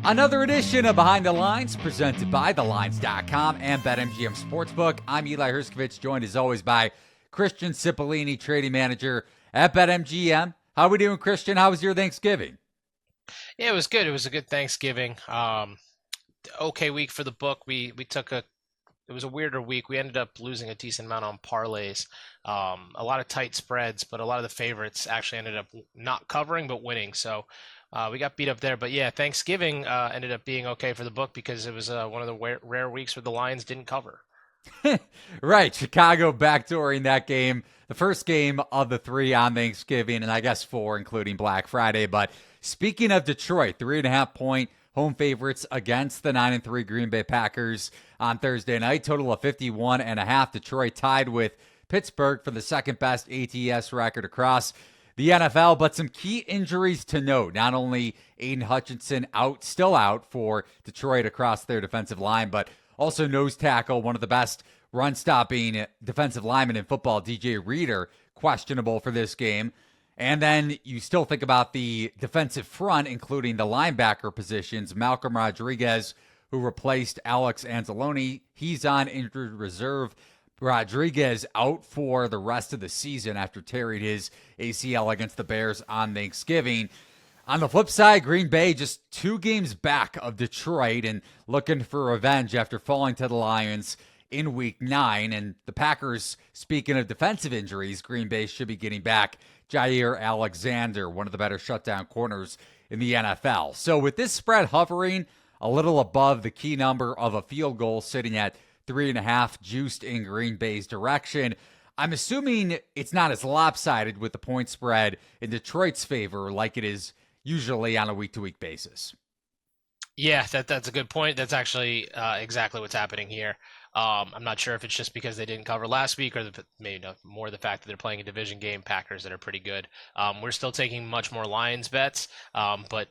Another edition of Behind the Lines presented by TheLines.com and BetMGM Sportsbook. I'm Eli Hershkovich, joined as always by Christian Cipollini, trading manager at BetMGM. How are we doing, Christian? How was your Thanksgiving? Yeah, it was good. It was a good Thanksgiving. Okay week for the book. We took a it was a weirder week. We ended up losing a decent amount on parlays. A lot of tight spreads, but a lot of the favorites actually ended up not covering but winning. So we got beat up there. But yeah, Thanksgiving ended up being okay for the book because it was one of the rare weeks where the Lions didn't cover. Right, Chicago backdooring that game, the first game of the three on Thanksgiving, and I guess four, including Black Friday. But speaking of Detroit, 3.5-point home favorites against the 9-3 Green Bay Packers on Thursday night, total of 51.5. Detroit tied with Pittsburgh for the second best ATS record across the NFL, but some key injuries to note. Not only Aiden Hutchinson still out for Detroit across their defensive line, but also nose tackle, one of the best run-stopping defensive linemen in football, DJ Reader, questionable for this game. And then you still think about the defensive front, including the linebacker positions. Malcolm Rodriguez, who replaced Alex Anzalone, he's on injured reserve. Rodriguez out for the rest of the season after tearing his ACL against the Bears on Thanksgiving. On the flip side, Green Bay just 2 games back of Detroit and looking for revenge after falling to the Lions in Week 9. And the Packers, speaking of defensive injuries, Green Bay should be getting back Jair Alexander, one of the better shutdown corners in the NFL. So with this spread hovering a little above the key number of a field goal, sitting at 3.5 juiced in Green Bay's direction, I'm assuming it's not as lopsided with the point spread in Detroit's favor like it is usually on a week-to-week basis. Yeah, that's a good point. That's actually exactly what's happening here. I'm not sure if it's just because they didn't cover last week or maybe more the fact that they're playing a division game, Packers that are pretty good. We're still taking much more Lions bets, but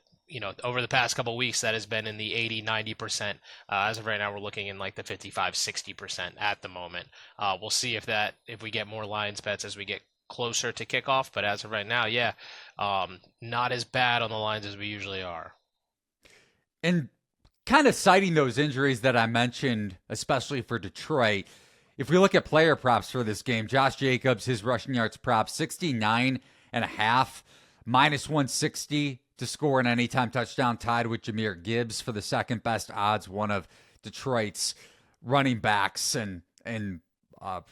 over the past couple of weeks, that has been in the 80-90%. As of right now, we're looking in like the 55-60% at the moment. We'll see if we get more Lions bets as we get closer to kickoff, but as of right now, yeah, not as bad on the lines as we usually are. And kind of citing those injuries that I mentioned, especially for Detroit, if we look at player props for this game, Josh Jacobs, his rushing yards prop, 69.5, minus 160 to score an anytime touchdown, tied with Jahmyr Gibbs for the second best odds, one of Detroit's running backs, and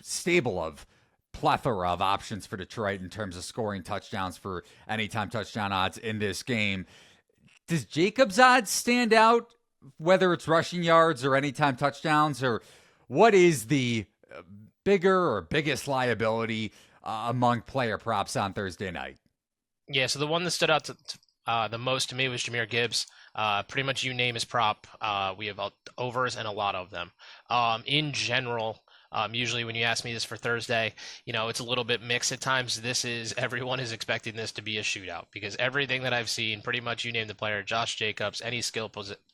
stable of plethora of options for Detroit in terms of scoring touchdowns for anytime touchdown odds in this game. Does Jacobs' odds stand out, whether it's rushing yards or anytime touchdowns, or what is the bigger or biggest liability among player props on Thursday night? Yeah, so the one that stood out the most to me was Jahmyr Gibbs. Pretty much you name his prop, we have overs and a lot of them. In general, usually when you ask me this for Thursday, it's a little bit mixed at times. Everyone is expecting this to be a shootout because everything that I've seen, pretty much you name the player, Josh Jacobs, any skill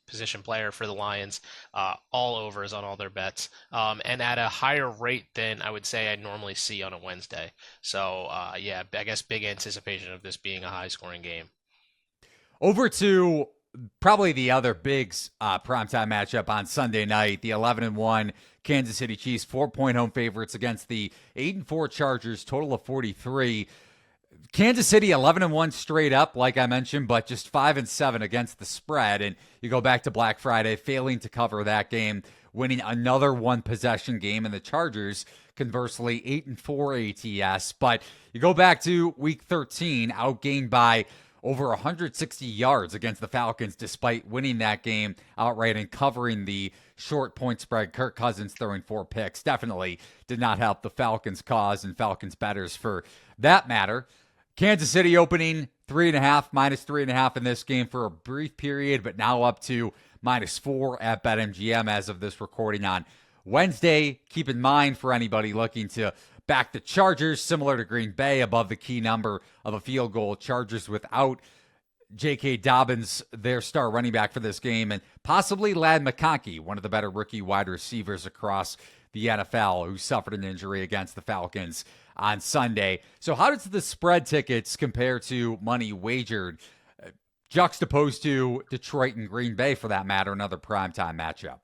position player for the Lions, all overs on all their bets, and at a higher rate than I would say I normally see on a Wednesday. So, yeah, I guess big anticipation of this being a high scoring game. Over to probably the other big primetime matchup on Sunday night, the 11-1 Kansas City Chiefs, 4-point home favorites against the 8-4 Chargers, total of 43. Kansas City 11-1 straight up, like I mentioned, but just 5-7 against the spread. And you go back to Black Friday, failing to cover that game, winning another one possession game, and the Chargers, conversely, 8-4 ATS. But you go back to Week 13, outgained by over 160 yards against the Falcons, despite winning that game outright and covering the short point spread. Kirk Cousins throwing 4 picks definitely did not help the Falcons' cause and Falcons' bettors for that matter. Kansas City opening 3.5, minus 3.5 in this game for a brief period, but now up to -4 at BetMGM as of this recording on Wednesday. Keep in mind for anybody looking to back the Chargers, similar to Green Bay, above the key number of a field goal. Chargers without J.K. Dobbins, their star running back for this game, and possibly Ladd McConkey, one of the better rookie wide receivers across the NFL, who suffered an injury against the Falcons on Sunday. So how does the spread tickets compare to money wagered? juxtaposed to Detroit and Green Bay, for that matter, another primetime matchup.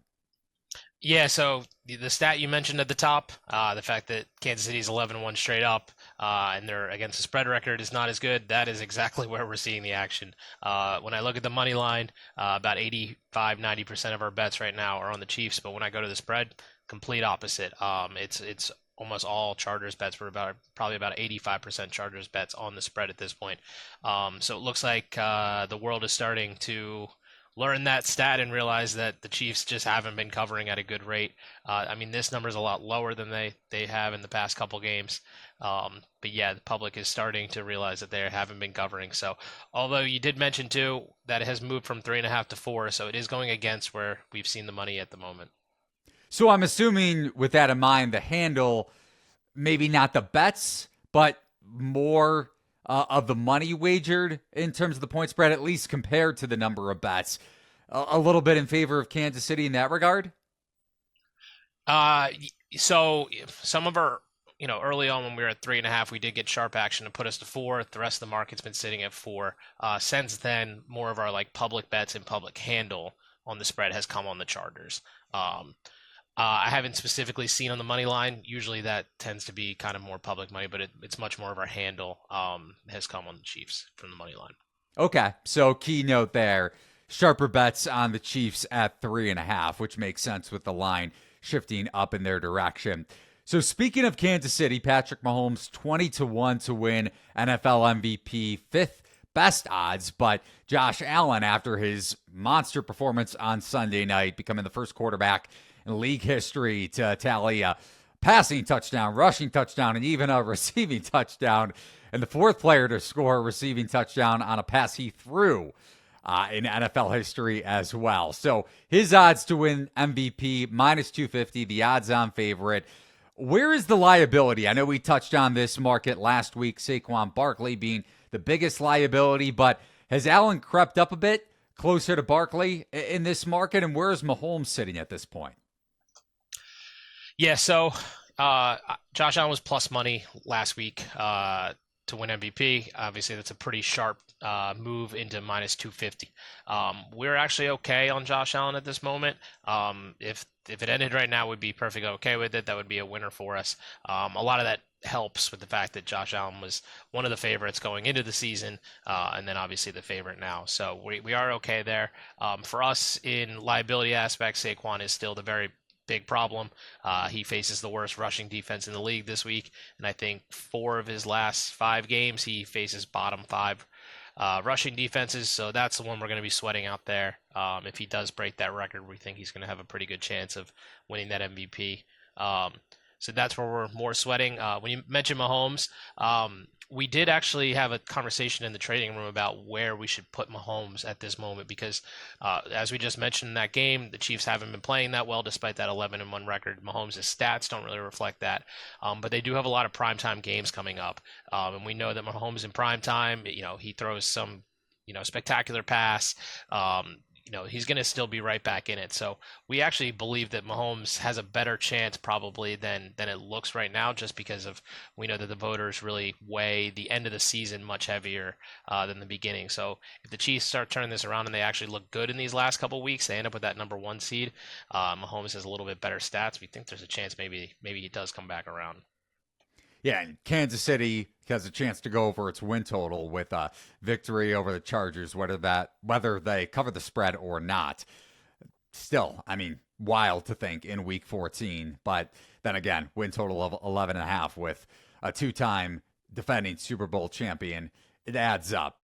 Yeah, so the stat you mentioned at the top, the fact that Kansas City's 11-1 straight up, and their against the spread record is not as good, that is exactly where we're seeing the action. When I look at the money line, about 85-90% of our bets right now are on the Chiefs, but when I go to the spread, complete opposite. It's almost all Chargers bets. We're probably about 85% Chargers bets on the spread at this point. So it looks like the world is starting to learn that stat and realize that the Chiefs just haven't been covering at a good rate. I mean, this number is a lot lower than they have in the past couple games. But yeah, the public is starting to realize that they haven't been covering. So, although you did mention too that it has moved from 3.5 to 4, so it is going against where we've seen the money at the moment. So I'm assuming with that in mind, the handle, maybe not the bets, but more of the money wagered in terms of the point spread, at least compared to the number of bets, a little bit in favor of Kansas City in that regard? So some of our, early on when we were at 3.5, we did get sharp action to put us to 4. The rest of the market's been sitting at 4. Since then, more of our like public bets and public handle on the spread has come on the Chargers. I haven't specifically seen on the money line. Usually that tends to be kind of more public money, but it's much more of our handle has come on the Chiefs from the money line. Okay, so key note there. Sharper bets on the Chiefs at 3.5, which makes sense with the line shifting up in their direction. So speaking of Kansas City, Patrick Mahomes 20-1 to win NFL MVP, 5th best odds, but Josh Allen, after his monster performance on Sunday night, becoming the first quarterback in league history to tally a passing touchdown, rushing touchdown, and even a receiving touchdown, and the 4th player to score a receiving touchdown on a pass he threw in NFL history as well. So his odds to win MVP, minus 250, the odds-on favorite. Where is the liability? I know we touched on this market last week, Saquon Barkley being the biggest liability, but has Allen crept up a bit closer to Barkley in this market, and where is Mahomes sitting at this point? Yeah, so Josh Allen was plus money last week to win MVP. Obviously, that's a pretty sharp move into minus 250. We're actually okay on Josh Allen at this moment. If it ended right now, we'd be perfectly okay with it. That would be a winner for us. A lot of that helps with the fact that Josh Allen was one of the favorites going into the season, and then obviously the favorite now. So we are okay there. For us in liability aspects, Saquon is still the very big problem. He faces the worst rushing defense in the league this week, and I think 4 of his last 5 games he faces bottom 5 rushing defenses, so that's the one we're going to be sweating out there. If he does break that record, we think he's going to have a pretty good chance of winning that MVP. So that's where we're more sweating. When you mentioned Mahomes, we did actually have a conversation in the trading room about where we should put Mahomes at this moment because, as we just mentioned in that game, the Chiefs haven't been playing that well despite that 11-1 record. Mahomes' stats don't really reflect that, but they do have a lot of primetime games coming up, and we know that Mahomes in primetime, he throws some, spectacular pass. He's going to still be right back in it. So we actually believe that Mahomes has a better chance probably than it looks right now, just because we know that the voters really weigh the end of the season much heavier than the beginning. So if the Chiefs start turning this around and they actually look good in these last couple of weeks, they end up with that number 1 seed. Mahomes has a little bit better stats. We think there's a chance maybe he does come back around. Yeah, and Kansas City has a chance to go over its win total with a victory over the Chargers, whether they cover the spread or not. Still, I mean, wild to think in Week 14. But then again, win total of 11.5 with a 2-time defending Super Bowl champion. It adds up.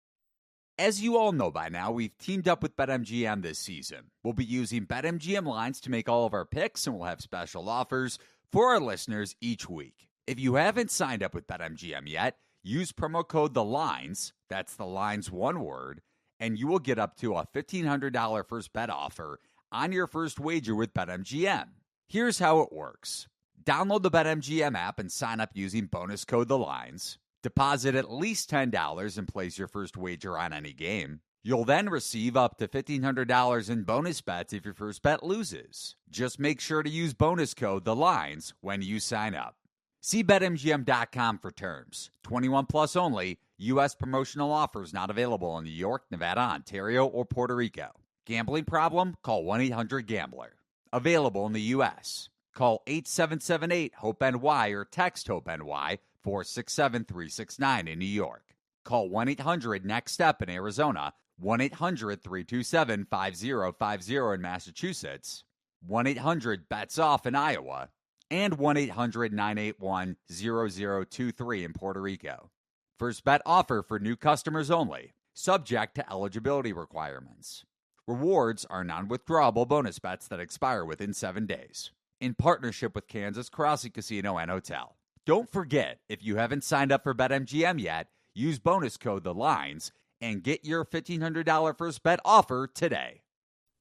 As you all know by now, we've teamed up with BetMGM this season. We'll be using BetMGM lines to make all of our picks, and we'll have special offers for our listeners each week. If you haven't signed up with BetMGM yet, use promo code THELINES, that's the lines one word, and you will get up to a $1,500 first bet offer on your first wager with BetMGM. Here's how it works. Download the BetMGM app and sign up using bonus code THELINES. Deposit at least $10 and place your first wager on any game. You'll then receive up to $1,500 in bonus bets if your first bet loses. Just make sure to use bonus code THELINES when you sign up. See BetMGM.com for terms. 21 plus only. U.S. promotional offers not available in New York, Nevada, Ontario, or Puerto Rico. Gambling problem? Call 1-800-GAMBLER. Available in the U.S. Call 877-8-HOPE-NY or text HOPE-NY 467-369 in New York. Call 1-800-NEXT-STEP in Arizona, 1-800-327-5050 in Massachusetts, 1-800-BETS-OFF in Iowa, and 1-800-981-0023 in Puerto Rico. First bet offer for new customers only, subject to eligibility requirements. Rewards are non-withdrawable bonus bets that expire within 7 days. In partnership with Kansas Crossing Casino and Hotel. Don't forget, if you haven't signed up for BetMGM yet, use bonus code THELINES and get your $1,500 first bet offer today.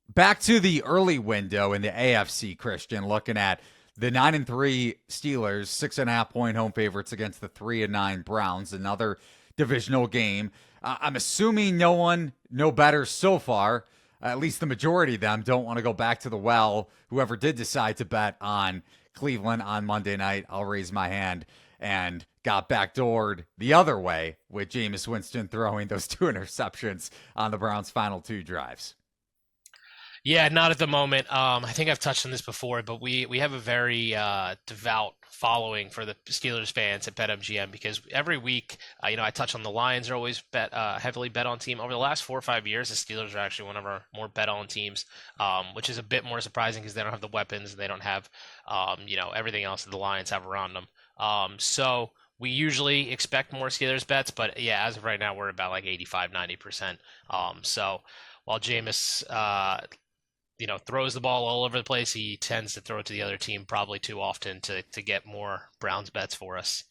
Back to the early window in the AFC, Christian, looking at the 9-3 Steelers, 6.5-point home favorites against the 3-9 Browns, another divisional game. I'm assuming no better so far. At least the majority of them don't want to go back to the well. Whoever did decide to bet on Cleveland on Monday night, I'll raise my hand, and got backdoored the other way with Jameis Winston throwing those 2 interceptions on the Browns' final 2 drives. Yeah, not at the moment. I think I've touched on this before, but we have a very devout following for the Steelers fans at BetMGM because every week, I touch on the Lions are always heavily bet on team. Over the last 4 or 5 years, the Steelers are actually one of our more bet on teams, which is a bit more surprising because they don't have the weapons and they don't have, everything else that the Lions have around them. So we usually expect more Steelers bets, but yeah, as of right now, we're about like 85-90%. So while Jameis throws the ball all over the place, he tends to throw it to the other team probably too often to get more Browns bets for us.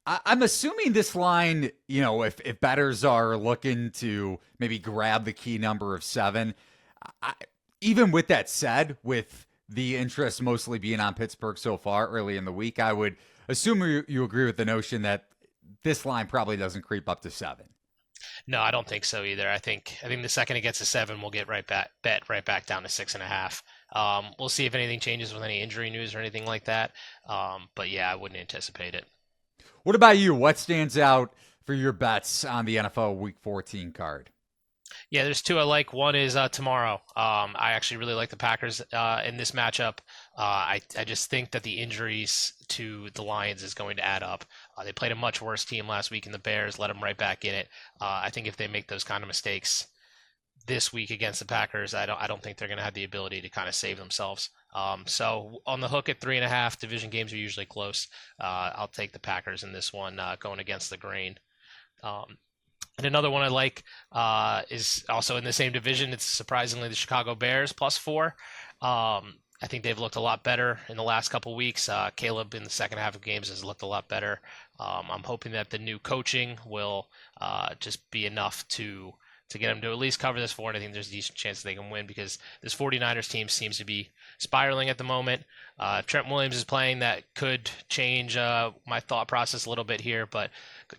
I'm assuming this line, if bettors are looking to maybe grab the key number of 7, even with that said, with the interest mostly being on Pittsburgh so far early in the week, I would assume you agree with the notion that this line probably doesn't creep up to 7. No, I don't think so either. I think the second it gets to 7, we'll get right back down to 6.5. We'll see if anything changes with any injury news or anything like that. But yeah, I wouldn't anticipate it. What about you? What stands out for your bets on the NFL Week 14 card? Yeah, there's 2 I like. One is tomorrow. I actually really like the Packers in this matchup. I just think that the injuries to the Lions is going to add up. They played a much worse team last week in the Bears, let them right back in it. I think if they make those kind of mistakes this week against the Packers, I don't think they're going to have the ability to kind of save themselves. So on the hook at 3.5, division games are usually close. I'll take the Packers in this one, going against the grain. And another one I like is also in the same division. It's surprisingly the Chicago Bears +4. I think they've looked a lot better in the last couple weeks. Caleb in the second half of games has looked a lot better. I'm hoping that the new coaching will just be enough to get them to at least cover this 4, and I think there's a decent chance they can win because this 49ers team seems to be spiraling at the moment. Trent Williams is playing. That could change my thought process a little bit here, but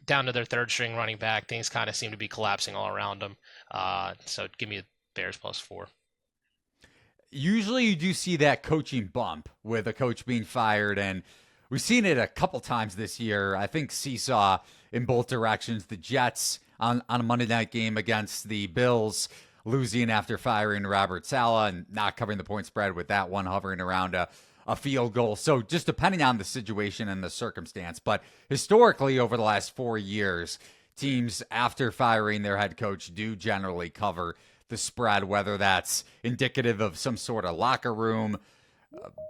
down to their 3rd string running back, things kind of seem to be collapsing all around them. So give me the Bears +4. Usually you do see that coaching bump with a coach being fired, and we've seen it a couple times this year. I think seesaw in both directions. The Jets on a Monday night game against the Bills, losing after firing Robert Saleh and not covering the point spread with that one hovering around a field goal. So just depending on the situation and the circumstance. But historically, over the last 4 years, teams after firing their head coach do generally cover the spread, whether that's indicative of some sort of locker room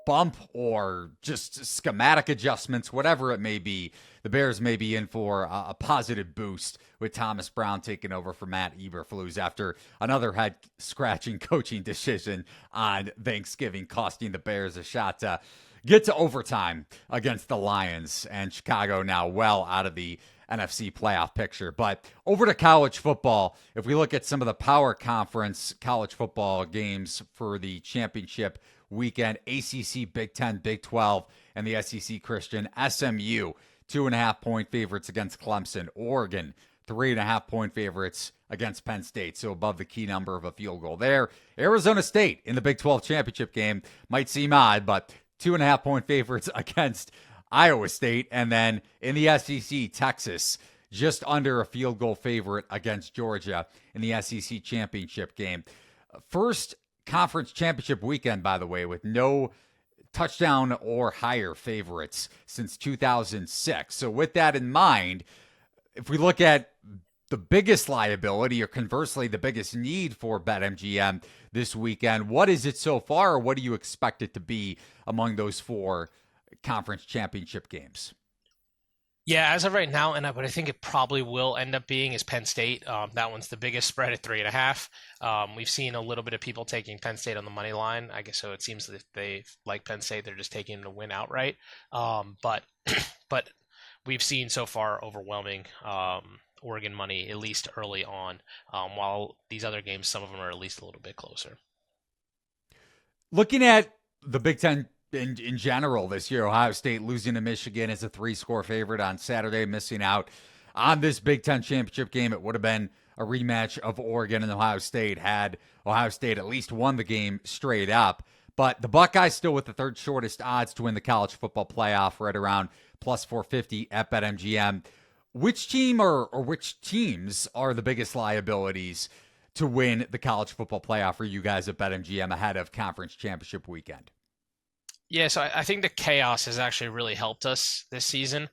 bump or just schematic adjustments, whatever it may be. The Bears may be in for a positive boost with Thomas Brown taking over for Matt Eberflus after another head-scratching coaching decision on Thanksgiving, costing the Bears a shot to get to overtime against the Lions, and Chicago now well out of the NFC playoff picture. But over to college football, if we look at some of the power conference college football games for the championship weekend, ACC, Big 10, Big 12, and the SEC, Christian, SMU, 2.5-point favorites against Clemson. Oregon, 3.5-point favorites against Penn State, so above the key number of a field goal there. Arizona State in the Big 12 championship game might seem odd, but 2.5-point favorites against Iowa State. And then in the SEC, Texas, just under a field goal favorite against Georgia in the SEC championship game. First conference championship weekend, by the way, with no touchdown or higher favorites since 2006. So with that in mind, if we look at the biggest liability, or conversely, the biggest need for BetMGM this weekend, what is it so far, or what do you expect it to be among those 4 conference championship games? Yeah, as of right now, and what I think it probably will end up being is Penn State. That one's the biggest spread at 3.5. We've seen a little bit of people taking Penn State on the money line. I guess so. It seems that if they like Penn State, they're just taking them to win outright. But but we've seen so far overwhelming Oregon money, at least early on. While these other games, some of them are at least a little bit closer. Looking at the Big Ten in general this year, Ohio State losing to Michigan as a 3-score favorite on Saturday, missing out on this Big Ten championship game. It would have been a rematch of Oregon and Ohio State had Ohio State at least won the game straight up. But the Buckeyes still with the third shortest odds to win the college football playoff, right around plus 450 at BetMGM. Which team or which teams are the biggest liabilities to win the college football playoff for you guys at BetMGM ahead of conference championship weekend? Yeah, so I think the chaos has actually really helped us this season,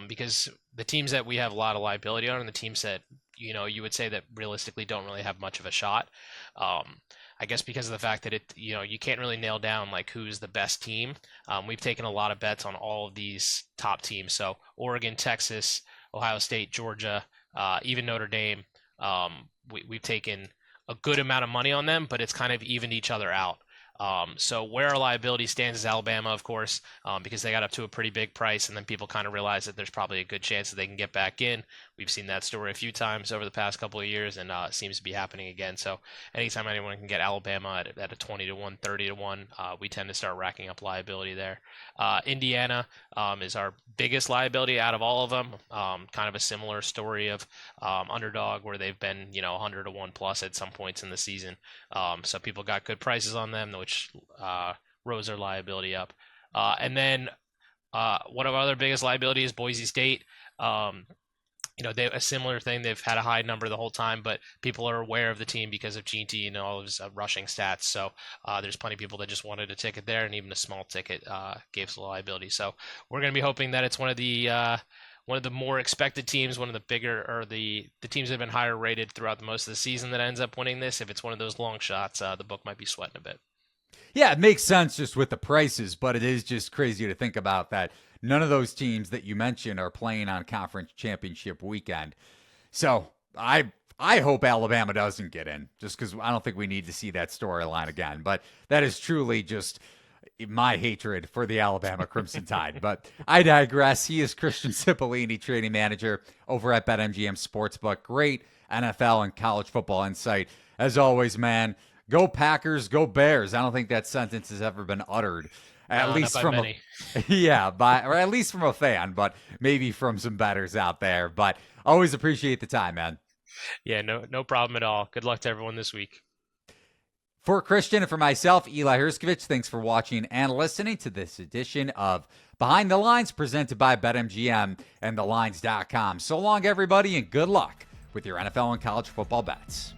because the teams that we have a lot of liability on, and the teams that you would say that realistically don't really have much of a shot. I guess because of the fact that you can't really nail down like who's the best team. We've taken a lot of bets on all of these top teams. So Oregon, Texas, Ohio State, Georgia, even Notre Dame. We've taken a good amount of money on them, but it's kind of evened each other out. So where our liability stands is Alabama, of course, because they got up to a pretty big price, and then people kind of realize that there's probably a good chance that they can get back in. We've seen that story a few times over the past couple of years, and it seems to be happening again. So anytime anyone can get Alabama at a 20 to 1, 30 to 1, we tend to start racking up liability there. Indiana is our biggest liability out of all of them. Kind of a similar story of underdog, where they've been 100 to 1 plus at some points in the season. So people got good prices on them, which rose their liability up. And then one of our other biggest liability is Boise State. They a similar thing. They've had a high number the whole time, but people are aware of the team because of GT and all of his rushing stats. So there's plenty of people that just wanted a ticket there, and even a small ticket gave us a liability. So we're going to be hoping that it's one of the more expected teams, one of the bigger, or the teams that have been higher rated throughout most of the season that ends up winning this. If it's one of those long shots, the book might be sweating a bit. Yeah, it makes sense just with the prices, but it is just crazy to think about that none of those teams that you mentioned are playing on conference championship weekend. So I hope Alabama doesn't get in, just because I don't think we need to see that storyline again. But that is truly just my hatred for the Alabama Crimson Tide. But I digress. He is Christian Cipollini, trading manager over at BetMGM Sportsbook. Great NFL and college football insight. As always, man, go Packers, go Bears. I don't think that sentence has ever been uttered. At least from or at least from a fan, but maybe from some bettors out there. But always appreciate the time, man. Yeah, no problem at all. Good luck to everyone this week. For Christian and for myself, Eli Hershkovich, thanks for watching and listening to this edition of Behind the Lines, presented by BetMGM and TheLines.com. So long, everybody, and good luck with your NFL and college football bets.